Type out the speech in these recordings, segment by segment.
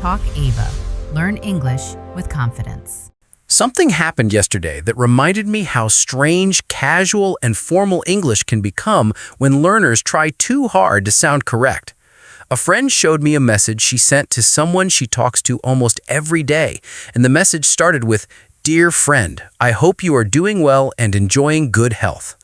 Talk Ava. Learn English with confidence. Something happened yesterday that reminded me how strange casual and formal English can become when learners try too hard to sound correct. A friend showed me a message she sent to someone she talks to almost every day, and the message started with, "Dear friend, I hope you are doing well and enjoying good health."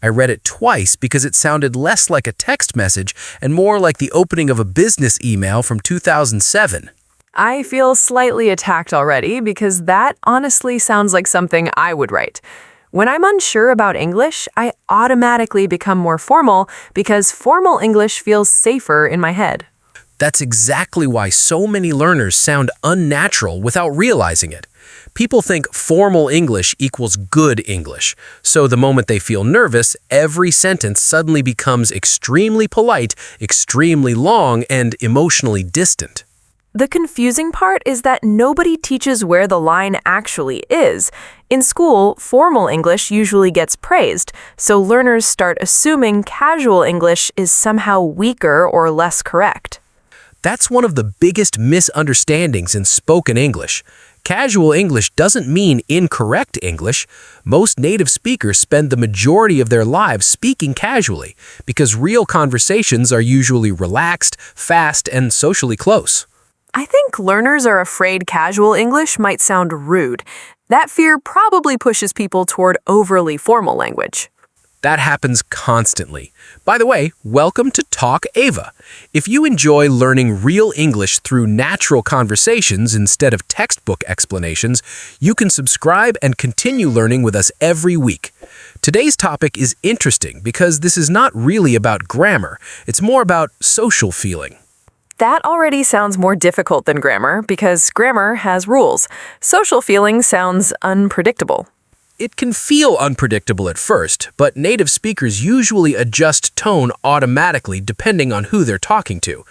I read it twice because it sounded less like a text message and more like the opening of a business email from 2007. I feel slightly attacked already because that honestly sounds like something I would write. When I'm unsure about English, I automatically become more formal because formal English feels safer in my head. That's exactly why so many learners sound unnatural without realizing it. People think formal English equals good English, so the moment they feel nervous, every sentence suddenly becomes extremely polite, extremely long, and emotionally distant. The confusing part is that nobody teaches where the line actually is. In school, formal English usually gets praised, so learners start assuming casual English is somehow weaker or less correct. That's one of the biggest misunderstandings in spoken English. Casual English doesn't mean incorrect English. Most native speakers spend the majority of their lives speaking casually because real conversations are usually relaxed, fast, and socially close. I think learners are afraid casual English might sound rude. That fear probably pushes people toward overly formal language. That happens constantly. By the way, welcome to Talk Ava. If you enjoy learning real English through natural conversations instead of textbook explanations, you can subscribe and continue learning with us every week. Today's topic is interesting because this is not really about grammar. It's more about social feeling. That already sounds more difficult than grammar because grammar has rules. Social feeling sounds unpredictable. It can feel unpredictable at first, but native speakers usually adjust tone automatically depending on who they're talking to.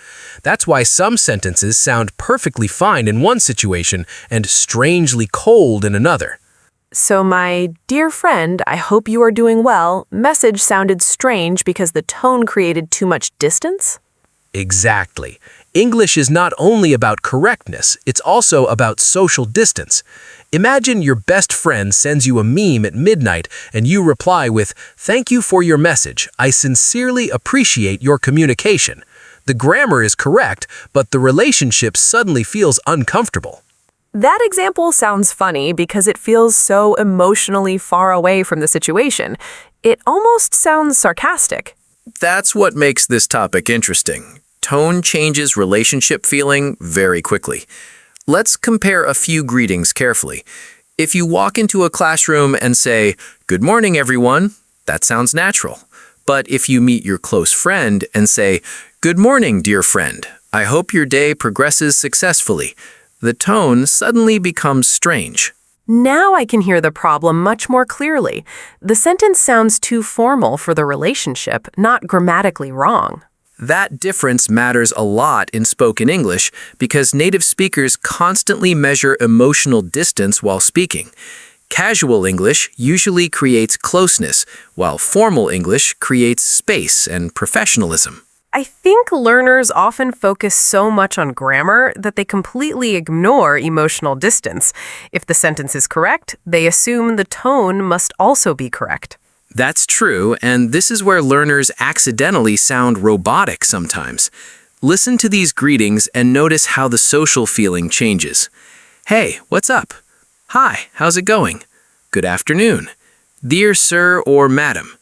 That's why some sentences sound perfectly fine in one situation and strangely cold in another. So my dear friend, I hope you are doing well, message sounded strange because the tone created too much distance? Exactly. English is not only about correctness, it's also about social distance. Imagine your best friend sends you a meme at midnight and you reply with, "Thank you for your message. I sincerely appreciate your communication." The grammar is correct, but the relationship suddenly feels uncomfortable. That example sounds funny because it feels so emotionally far away from the situation. It almost sounds sarcastic. That's what makes this topic interesting. Tone changes relationship feeling very quickly. Let's compare a few greetings carefully. If you walk into a classroom and say, "Good morning, everyone," that sounds natural. But if you meet your close friend and say, "Good morning, dear friend. I hope your day progresses successfully," the tone suddenly becomes strange. Now I can hear the problem much more clearly. The sentence sounds too formal for the relationship, not grammatically wrong. That difference matters a lot in spoken English because native speakers constantly measure emotional distance while speaking. Casual English usually creates closeness, while formal English creates space and professionalism. I think learners often focus so much on grammar that they completely ignore emotional distance. If the sentence is correct, they assume the tone must also be correct. That's true, and this is where learners accidentally sound robotic sometimes. Listen to these greetings and notice how the social feeling changes. "Hey, what's up?" "Hi, how's it going?" "Good afternoon." "Dear sir" or "madam."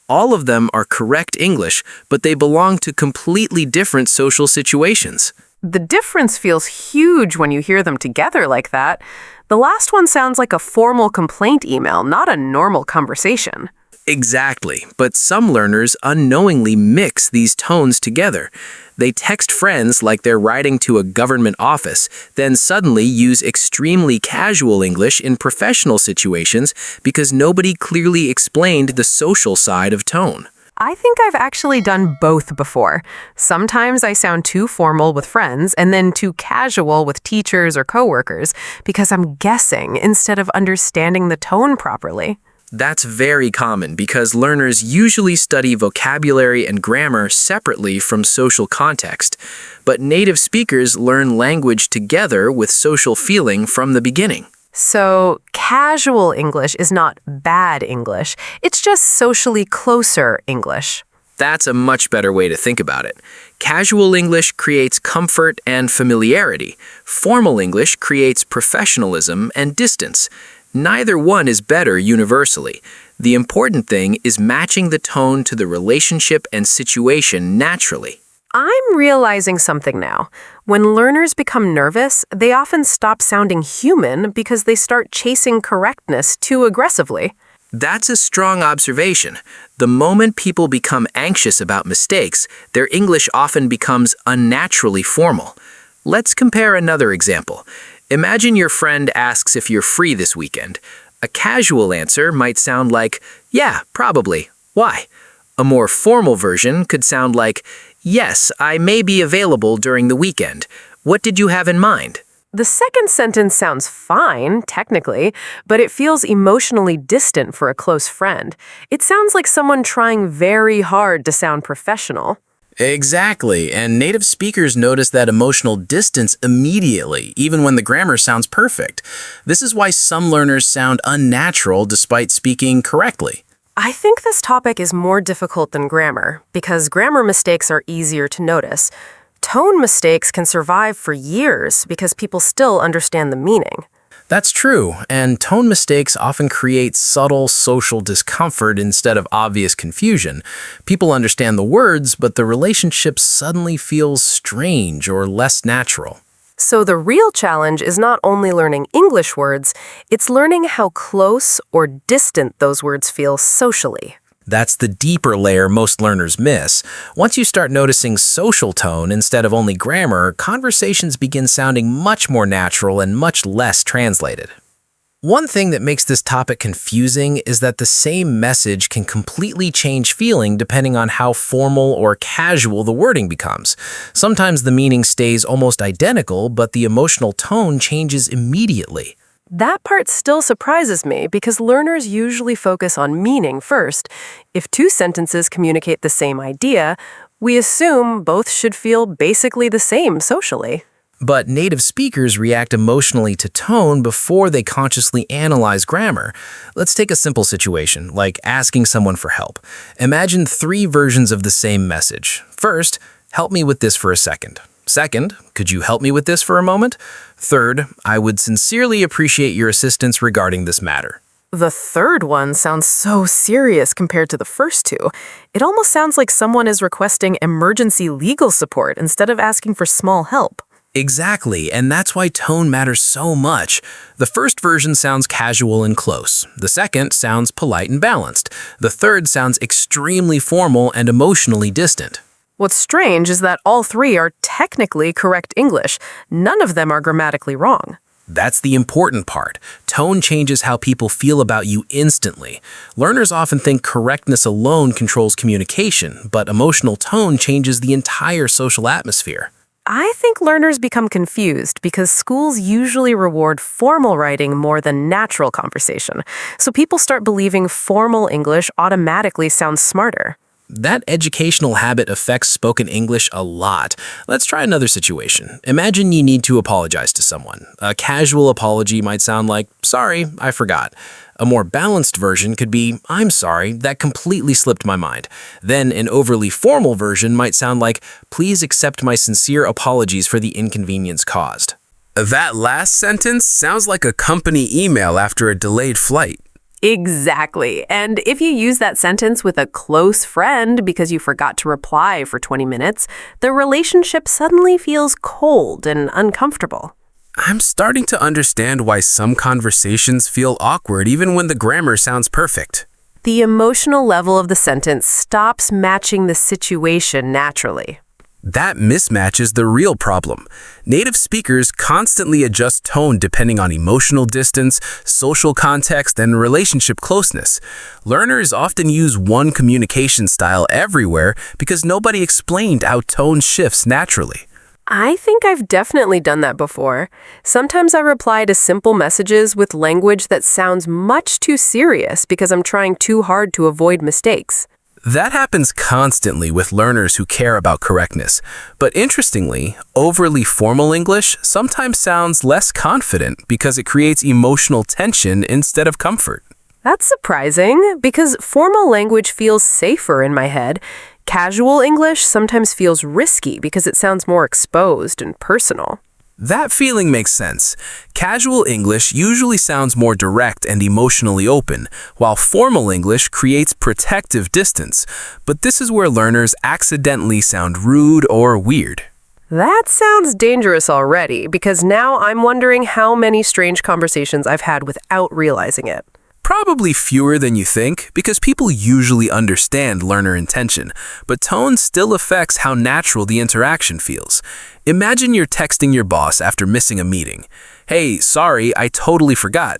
All of them are correct English, but they belong to completely different social situations. The difference feels huge when you hear them together like that. The last one sounds like a formal complaint email, not a normal conversation. Exactly, but some learners unknowingly mix these tones together. They text friends like they're writing to a government office, then suddenly use extremely casual English in professional situations because nobody clearly explained the social side of tone. I think I've actually done both before. Sometimes I sound too formal with friends and then too casual with teachers or coworkers because I'm guessing instead of understanding the tone properly. That's very common because learners usually study vocabulary and grammar separately from social context, but native speakers learn language together with social feeling from the beginning. So, casual English is not bad English. It's just socially closer English. That's a much better way to think about it. Casual English creates comfort and familiarity. Formal English creates professionalism and distance. Neither one is better universally. The important thing is matching the tone to the relationship and situation naturally. I'm realizing something now. When learners become nervous, they often stop sounding human because they start chasing correctness too aggressively. That's a strong observation. The moment people become anxious about mistakes, their English often becomes unnaturally formal. Let's compare another example. Imagine your friend asks if you're free this weekend. A casual answer might sound like, "Yeah, probably. Why?" A more formal version could sound like, "Yes, I may be available during the weekend. What did you have in mind?" The second sentence sounds fine, technically, but it feels emotionally distant for a close friend. It sounds like someone trying very hard to sound professional. Exactly, and native speakers notice that emotional distance immediately, even when the grammar sounds perfect. This is why some learners sound unnatural despite speaking correctly. I think this topic is more difficult than grammar, because grammar mistakes are easier to notice. Tone mistakes can survive for years because people still understand the meaning. That's true, and tone mistakes often create subtle social discomfort instead of obvious confusion. People understand the words, but the relationship suddenly feels strange or less natural. So the real challenge is not only learning English words, it's learning how close or distant those words feel socially. That's the deeper layer most learners miss. Once you start noticing social tone instead of only grammar, conversations begin sounding much more natural and much less translated. One thing that makes this topic confusing is that the same message can completely change feeling depending on how formal or casual the wording becomes. Sometimes the meaning stays almost identical, but the emotional tone changes immediately. That part still surprises me because learners usually focus on meaning first. If two sentences communicate the same idea, we assume both should feel basically the same socially. But native speakers react emotionally to tone before they consciously analyze grammar. Let's take a simple situation, like asking someone for help. Imagine 3 versions of the same message. First, help me with this for a second. Second, could you help me with this for a moment? Third, I would sincerely appreciate your assistance regarding this matter. The third one sounds so serious compared to the first two. It almost sounds like someone is requesting emergency legal support instead of asking for small help. Exactly, and that's why tone matters so much. The first version sounds casual and close. The second sounds polite and balanced. The third sounds extremely formal and emotionally distant. What's strange is that all 3 are technically correct English. None of them are grammatically wrong. That's the important part. Tone changes how people feel about you instantly. Learners often think correctness alone controls communication, but emotional tone changes the entire social atmosphere. I think learners become confused because schools usually reward formal writing more than natural conversation. So people start believing formal English automatically sounds smarter. That educational habit affects spoken English a lot. Let's try another situation. Imagine you need to apologize to someone. A casual apology might sound like, "Sorry, I forgot." A more balanced version could be, "I'm sorry, that completely slipped my mind." Then an overly formal version might sound like, "Please accept my sincere apologies for the inconvenience caused." That last sentence sounds like a company email after a delayed flight. Exactly. And if you use that sentence with a close friend because you forgot to reply for 20 minutes, the relationship suddenly feels cold and uncomfortable. I'm starting to understand why some conversations feel awkward even when the grammar sounds perfect. The emotional level of the sentence stops matching the situation naturally. That mismatch is the real problem. Native speakers constantly adjust tone depending on emotional distance, social context, and relationship closeness. Learners often use one communication style everywhere because nobody explained how tone shifts naturally. I think I've definitely done that before. Sometimes I reply to simple messages with language that sounds much too serious because I'm trying too hard to avoid mistakes. That happens constantly with learners who care about correctness. But interestingly, overly formal English sometimes sounds less confident because it creates emotional tension instead of comfort. That's surprising because formal language feels safer in my head. Casual English sometimes feels risky because it sounds more exposed and personal. That feeling makes sense. Casual English usually sounds more direct and emotionally open, while formal English creates protective distance. But this is where learners accidentally sound rude or weird. That sounds dangerous already because now I'm wondering how many strange conversations I've had without realizing it. Probably fewer than you think, because people usually understand learner intention, but tone still affects how natural the interaction feels. Imagine you're texting your boss after missing a meeting. "Hey, sorry, I totally forgot."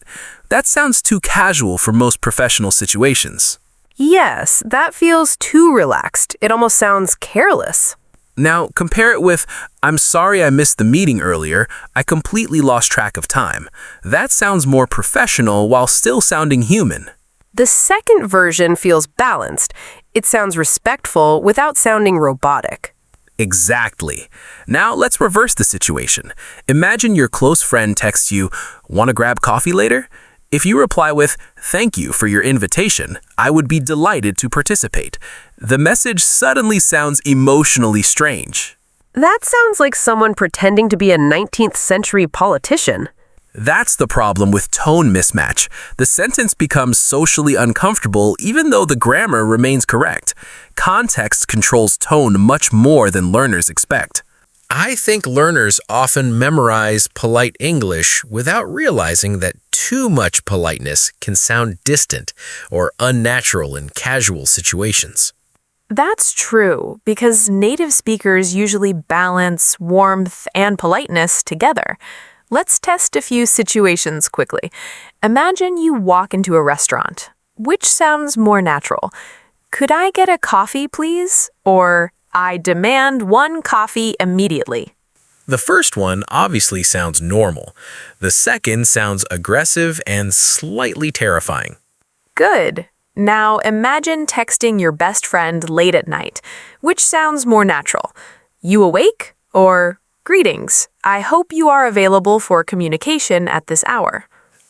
That sounds too casual for most professional situations. Yes, that feels too relaxed. It almost sounds careless. Now, compare it with, "I'm sorry I missed the meeting earlier. I completely lost track of time." That sounds more professional while still sounding human. The second version feels balanced. It sounds respectful without sounding robotic. Exactly. Now, let's reverse the situation. Imagine your close friend texts you, "Want to grab coffee later?" If you reply with, "Thank you for your invitation. I would be delighted to participate," the message suddenly sounds emotionally strange. That sounds like someone pretending to be a 19th century politician. That's the problem with tone mismatch. The sentence becomes socially uncomfortable even though the grammar remains correct. Context controls tone much more than learners expect. I think learners often memorize polite English without realizing that too much politeness can sound distant or unnatural in casual situations. That's true, because native speakers usually balance warmth and politeness together. Let's test a few situations quickly. Imagine you walk into a restaurant. Which sounds more natural? "Could I get a coffee, please?" Or, "I demand one coffee immediately." The first one obviously sounds normal. The second sounds aggressive and slightly terrifying. Good. Now imagine texting your best friend late at night. Which sounds more natural? "You awake?" Or, "Greetings. I hope you are available for communication at this hour."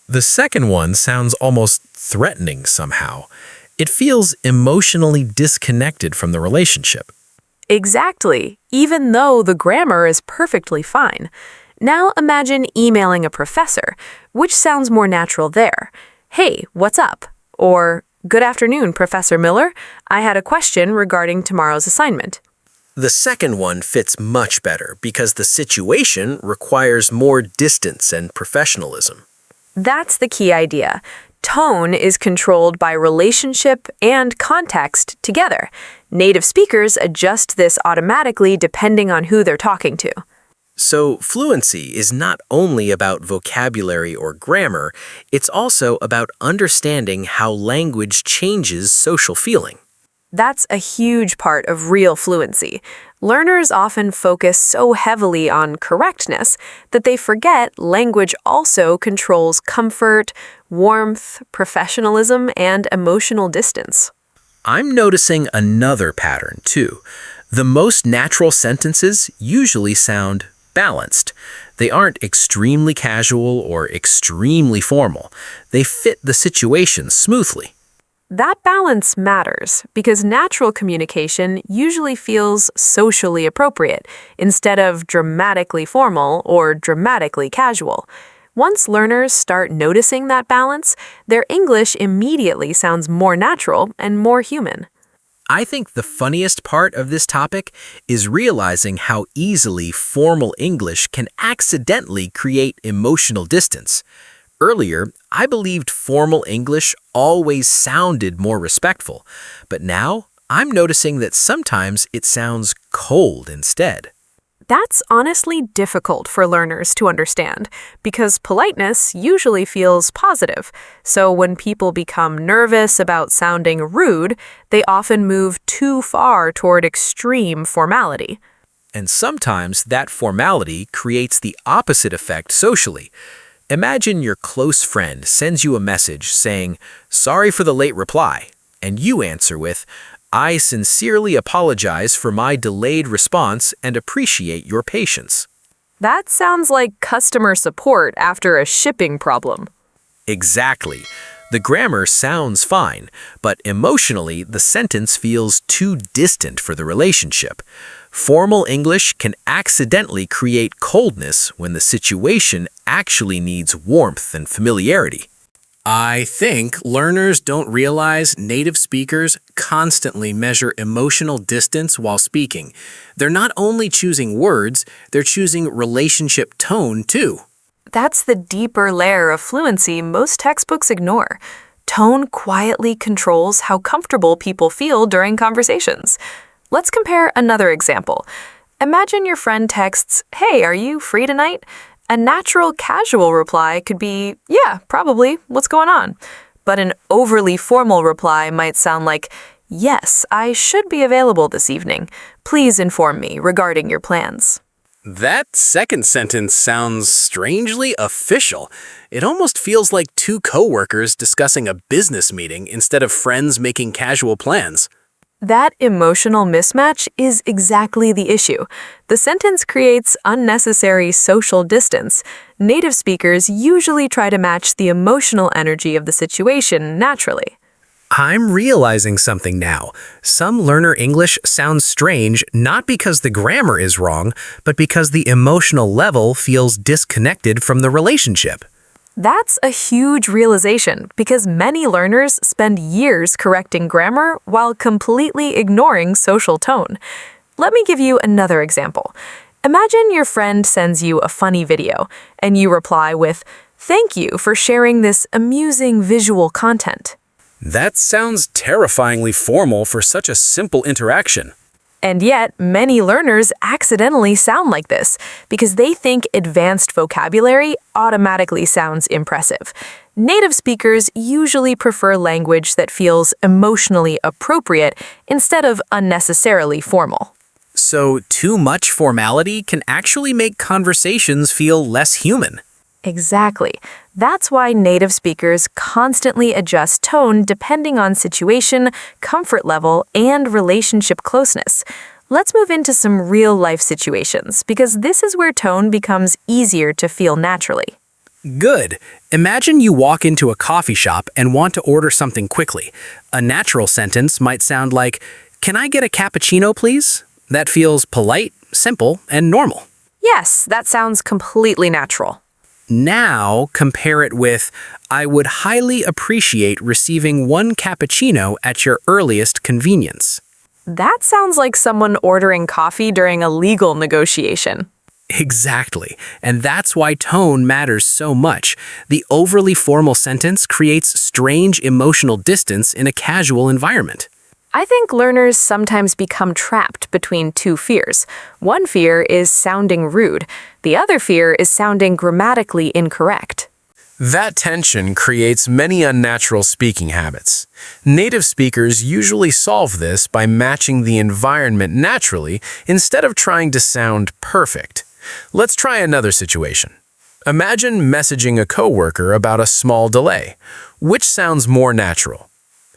The second one sounds almost threatening somehow. It feels emotionally disconnected from the relationship. Exactly, even though the grammar is perfectly fine. Now imagine emailing a professor. Which sounds more natural there? "Hey, what's up?" Or, "Good afternoon, Professor Miller. I had a question regarding tomorrow's assignment." The second one fits much better because the situation requires more distance and professionalism. That's the key idea. Tone is controlled by relationship and context together. Native speakers adjust this automatically depending on who they're talking to. So, fluency is not only about vocabulary or grammar, it's also about understanding how language changes social feeling. That's a huge part of real fluency. Learners often focus so heavily on correctness that they forget language also controls comfort, warmth, professionalism, and emotional distance. I'm noticing another pattern, too. The most natural sentences usually sound balanced. They aren't extremely casual or extremely formal. They fit the situation smoothly. That balance matters because natural communication usually feels socially appropriate instead of dramatically formal or dramatically casual. Once learners start noticing that balance, their English immediately sounds more natural and more human. I think the funniest part of this topic is realizing how easily formal English can accidentally create emotional distance. Earlier, I believed formal English always sounded more respectful, but now I'm noticing that sometimes it sounds cold instead. That's honestly difficult for learners to understand because politeness usually feels positive. So when people become nervous about sounding rude, they often move too far toward extreme formality. And sometimes that formality creates the opposite effect socially. Imagine your close friend sends you a message saying, "Sorry for the late reply," and you answer with, "I sincerely apologize for my delayed response and appreciate your patience." That sounds like customer support after a shipping problem. Exactly. The grammar sounds fine, but emotionally, the sentence feels too distant for the relationship. Formal English can accidentally create coldness when the situation actually needs warmth and familiarity. I think learners don't realize native speakers constantly measure emotional distance while speaking. They're not only choosing words, they're choosing relationship tone too. That's the deeper layer of fluency most textbooks ignore. Tone quietly controls how comfortable people feel during conversations. Let's compare another example. Imagine your friend texts, "Hey, are you free tonight?" A natural, casual reply could be, "Yeah, probably. What's going on?" But an overly formal reply might sound like, "Yes, I should be available this evening. Please inform me regarding your plans." That second sentence sounds strangely official. It almost feels like two coworkers discussing a business meeting instead of friends making casual plans. That emotional mismatch is exactly the issue. The sentence creates unnecessary social distance. Native speakers usually try to match the emotional energy of the situation naturally. I'm realizing something now. Some learner English sounds strange not because the grammar is wrong, but because the emotional level feels disconnected from the relationship. That's a huge realization because many learners spend years correcting grammar while completely ignoring social tone. Let me give you another example. Imagine your friend sends you a funny video, and you reply with, "Thank you for sharing this amusing visual content." That sounds terrifyingly formal for such a simple interaction. And yet, many learners accidentally sound like this because they think advanced vocabulary automatically sounds impressive. Native speakers usually prefer language that feels emotionally appropriate instead of unnecessarily formal. So, too much formality can actually make conversations feel less human. Exactly. That's why native speakers constantly adjust tone depending on situation, comfort level, and relationship closeness. Let's move into some real-life situations because this is where tone becomes easier to feel naturally. Good. Imagine you walk into a coffee shop and want to order something quickly. A natural sentence might sound like, "Can I get a cappuccino, please?" That feels polite, simple, and normal. Yes, that sounds completely natural. Now, compare it with, "I would highly appreciate receiving one cappuccino at your earliest convenience." That sounds like someone ordering coffee during a legal negotiation. Exactly. And that's why tone matters so much. The overly formal sentence creates strange emotional distance in a casual environment. I think learners sometimes become trapped between two fears. One fear is sounding rude. The other fear is sounding grammatically incorrect. That tension creates many unnatural speaking habits. Native speakers usually solve this by matching the environment naturally instead of trying to sound perfect. Let's try another situation. Imagine messaging a coworker about a small delay. Which sounds more natural?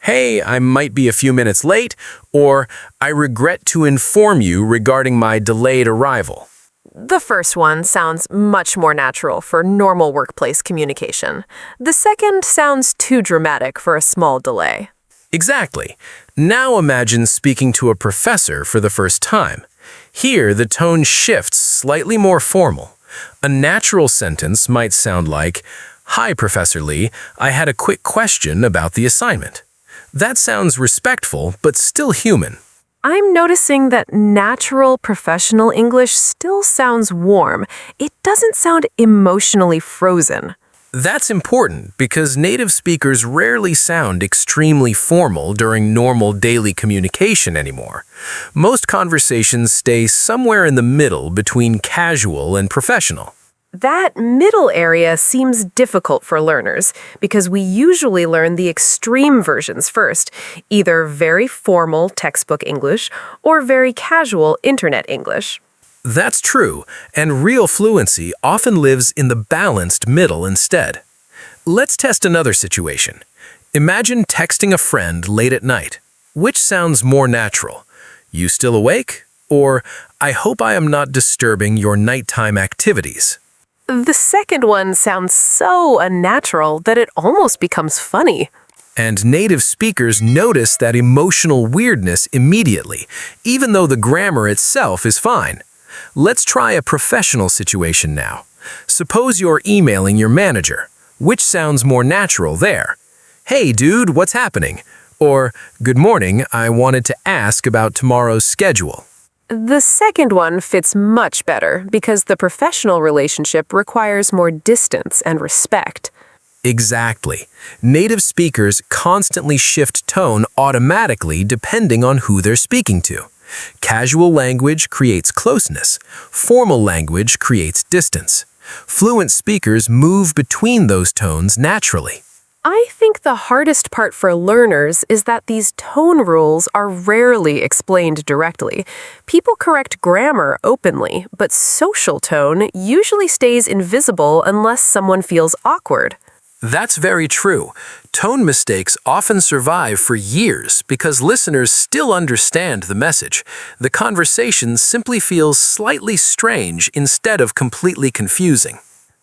"Hey, I might be a few minutes late," or "I regret to inform you regarding my delayed arrival." The first one sounds much more natural for normal workplace communication. The second sounds too dramatic for a small delay. Exactly. Now imagine speaking to a professor for the first time. Here, the tone shifts slightly more formal. A natural sentence might sound like, "Hi, Professor Lee, I had a quick question about the assignment." That sounds respectful, but still human. I'm noticing that natural professional English still sounds warm. It doesn't sound emotionally frozen. That's important because native speakers rarely sound extremely formal during normal daily communication anymore. Most conversations stay somewhere in the middle between casual and professional. That middle area seems difficult for learners because we usually learn the extreme versions first, either very formal textbook English or very casual internet English. That's true, and real fluency often lives in the balanced middle instead. Let's test another situation. Imagine texting a friend late at night. Which sounds more natural? You still awake? Or, I hope I am not disturbing your nighttime activities? The second one sounds so unnatural that it almost becomes funny. And native speakers notice that emotional weirdness immediately, even though the grammar itself is fine. Let's try a professional situation now. Suppose you're emailing your manager. Which sounds more natural there? Hey dude, what's happening? Or, good morning, I wanted to ask about tomorrow's schedule. The second one fits much better because the professional relationship requires more distance and respect. Exactly. Native speakers constantly shift tone automatically depending on who they're speaking to. Casual language creates closeness. Formal language creates distance. Fluent speakers move between those tones naturally. I think the hardest part for learners is that these tone rules are rarely explained directly. People correct grammar openly, but social tone usually stays invisible unless someone feels awkward. That's very true. Tone mistakes often survive for years because listeners still understand the message. The conversation simply feels slightly strange instead of completely confusing.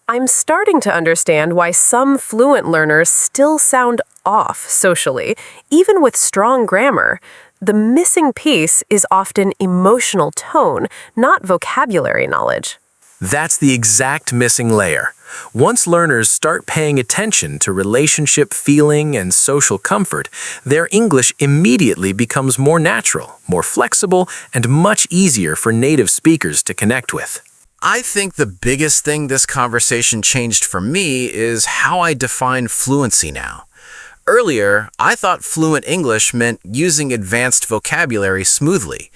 I'm starting to understand why some fluent learners still sound off socially, even with strong grammar. The missing piece is often emotional tone, not vocabulary knowledge. That's the exact missing layer. Once learners start paying attention to relationship feeling and social comfort, their English immediately becomes more natural, more flexible, and much easier for native speakers to connect with. I think the biggest thing this conversation changed for me is how I define fluency now. Earlier, I thought fluent English meant using advanced vocabulary smoothly.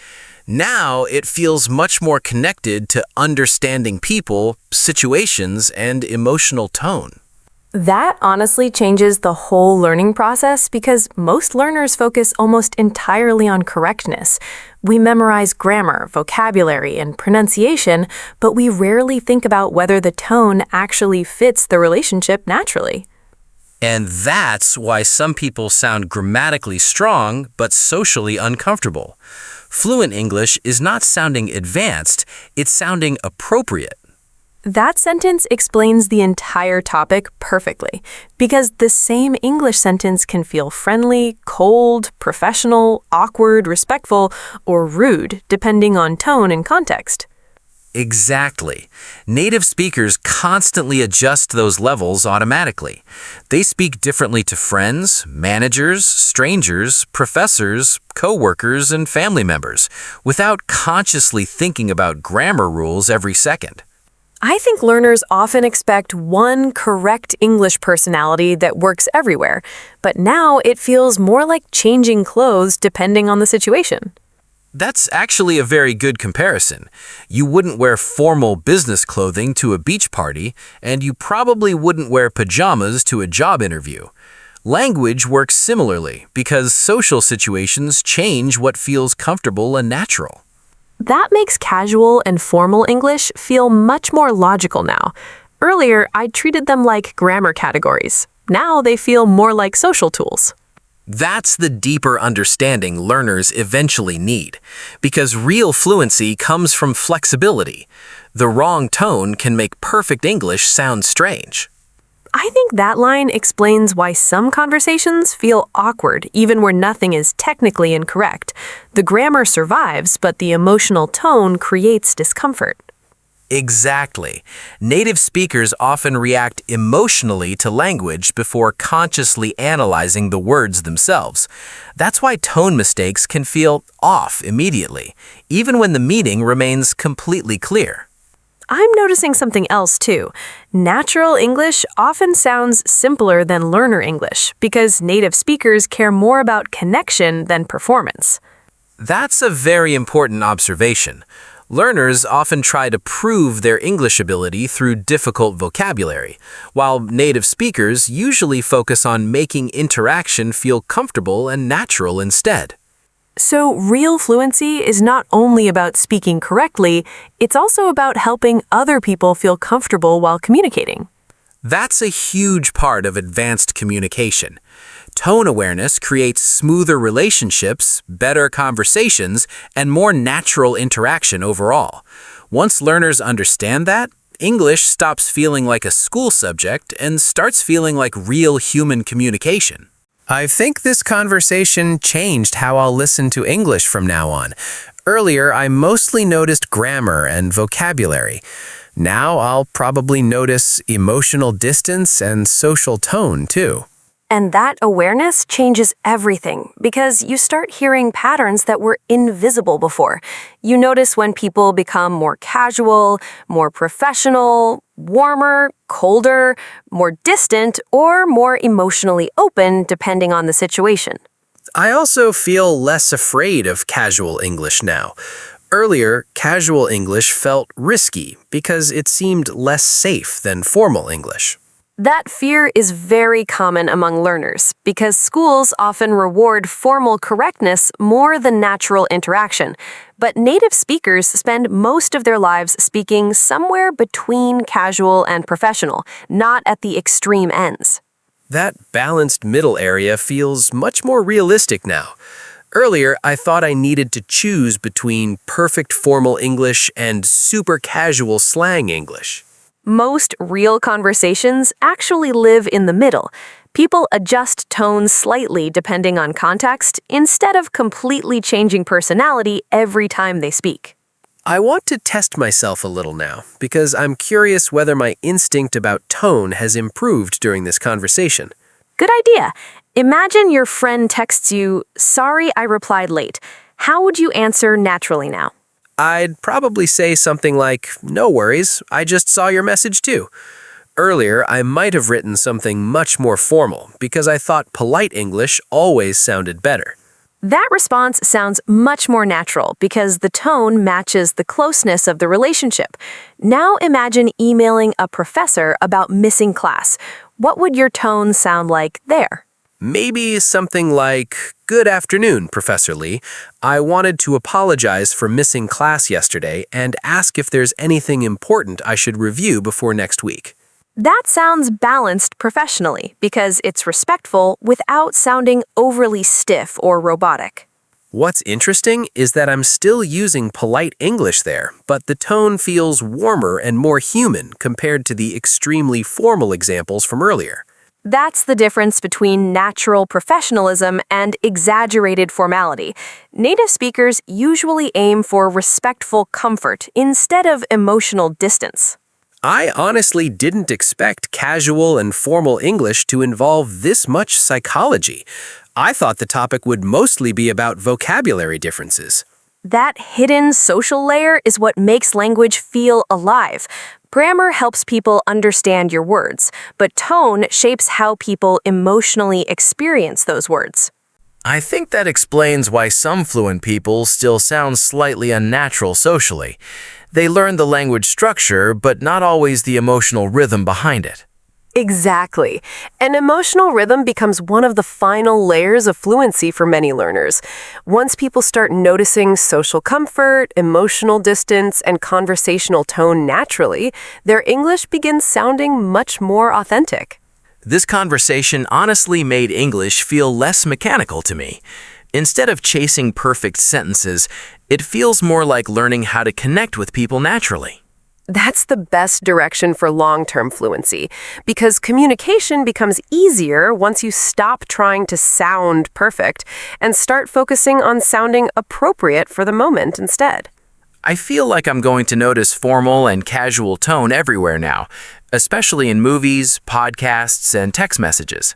Now, it feels much more connected to understanding people, situations, and emotional tone. That honestly changes the whole learning process because most learners focus almost entirely on correctness. We memorize grammar, vocabulary, and pronunciation, but we rarely think about whether the tone actually fits the relationship naturally. And that's why some people sound grammatically strong but socially uncomfortable. Fluent English is not sounding advanced, it's sounding appropriate. That sentence explains the entire topic perfectly, because the same English sentence can feel friendly, cold, professional, awkward, respectful, or rude, depending on tone and context. Exactly. Native speakers constantly adjust those levels automatically. They speak differently to friends, managers, strangers, professors, coworkers, and family members, without consciously thinking about grammar rules every second. I think learners often expect one correct English personality that works everywhere, but now it feels more like changing clothes depending on the situation. That's actually a very good comparison. You wouldn't wear formal business clothing to a beach party, and you probably wouldn't wear pajamas to a job interview. Language works similarly because social situations change what feels comfortable and natural. That makes casual and formal English feel much more logical now. Earlier, I treated them like grammar categories. Now they feel more like social tools. That's the deeper understanding learners eventually need, because real fluency comes from flexibility. The wrong tone can make perfect English sound strange. I think that line explains why some conversations feel awkward even where nothing is technically incorrect. The grammar survives, but the emotional tone creates discomfort. Exactly. Native speakers often react emotionally to language before consciously analyzing the words themselves. That's why tone mistakes can feel off immediately, even when the meaning remains completely clear. I'm noticing something else too. Natural English often sounds simpler than learner English because native speakers care more about connection than performance. That's a very important observation. Learners often try to prove their English ability through difficult vocabulary, while native speakers usually focus on making interaction feel comfortable and natural instead. So, real fluency is not only about speaking correctly, it's also about helping other people feel comfortable while communicating. That's a huge part of advanced communication. Tone awareness creates smoother relationships, better conversations, and more natural interaction overall. Once learners understand that, English stops feeling like a school subject and starts feeling like real human communication. I think this conversation changed how I'll listen to English from now on. Earlier, I mostly noticed grammar and vocabulary. Now I'll probably notice emotional distance and social tone, too. And that awareness changes everything because you start hearing patterns that were invisible before. You notice when people become more casual, more professional, warmer, colder, more distant, or more emotionally open depending on the situation. I also feel less afraid of casual English now. Earlier, casual English felt risky because it seemed less safe than formal English. That fear is very common among learners because schools often reward formal correctness more than natural interaction. But native speakers spend most of their lives speaking somewhere between casual and professional, not at the extreme ends. That balanced middle area feels much more realistic now. Earlier, I thought I needed to choose between perfect formal English and super casual slang English. Most real conversations actually live in the middle. People adjust tones slightly depending on context instead of completely changing personality every time they speak. I want to test myself a little now because I'm curious whether my instinct about tone has improved during this conversation. Good idea. Imagine your friend texts you, "Sorry, I replied late." How would you answer naturally now? I'd probably say something like, "No worries, I just saw your message too." Earlier, I might have written something much more formal because I thought polite English always sounded better. That response sounds much more natural because the tone matches the closeness of the relationship. Now imagine emailing a professor about missing class. What would your tone sound like there? Maybe something like, "Good afternoon, Professor Lee. I wanted to apologize for missing class yesterday and ask if there's anything important I should review before next week." That sounds balanced professionally because it's respectful without sounding overly stiff or robotic. What's interesting is that I'm still using polite English there, but the tone feels warmer and more human compared to the extremely formal examples from earlier. That's the difference between natural professionalism and exaggerated formality. Native speakers usually aim for respectful comfort instead of emotional distance. I honestly didn't expect casual and formal English to involve this much psychology. I thought the topic would mostly be about vocabulary differences. That hidden social layer is what makes language feel alive. Grammar helps people understand your words, but tone shapes how people emotionally experience those words. I think that explains why some fluent people still sound slightly unnatural socially. They learn the language structure, but not always the emotional rhythm behind it. Exactly. And emotional rhythm becomes one of the final layers of fluency for many learners. Once people start noticing social comfort, emotional distance, and conversational tone naturally, their English begins sounding much more authentic. This conversation honestly made English feel less mechanical to me. Instead of chasing perfect sentences, it feels more like learning how to connect with people naturally. That's the best direction for long-term fluency because communication becomes easier once you stop trying to sound perfect and start focusing on sounding appropriate for the moment instead. I feel like I'm going to notice formal and casual tone everywhere now, especially in movies, podcasts, and text messages.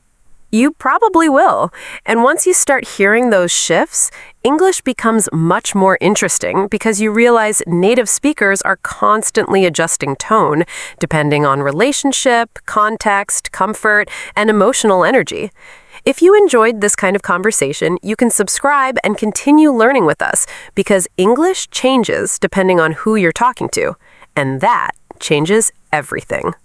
You probably will. And once you start hearing those shifts, English becomes much more interesting because you realize native speakers are constantly adjusting tone depending on relationship, context, comfort, and emotional energy. If you enjoyed this kind of conversation, you can subscribe and continue learning with us because English changes depending on who you're talking to, and that changes everything.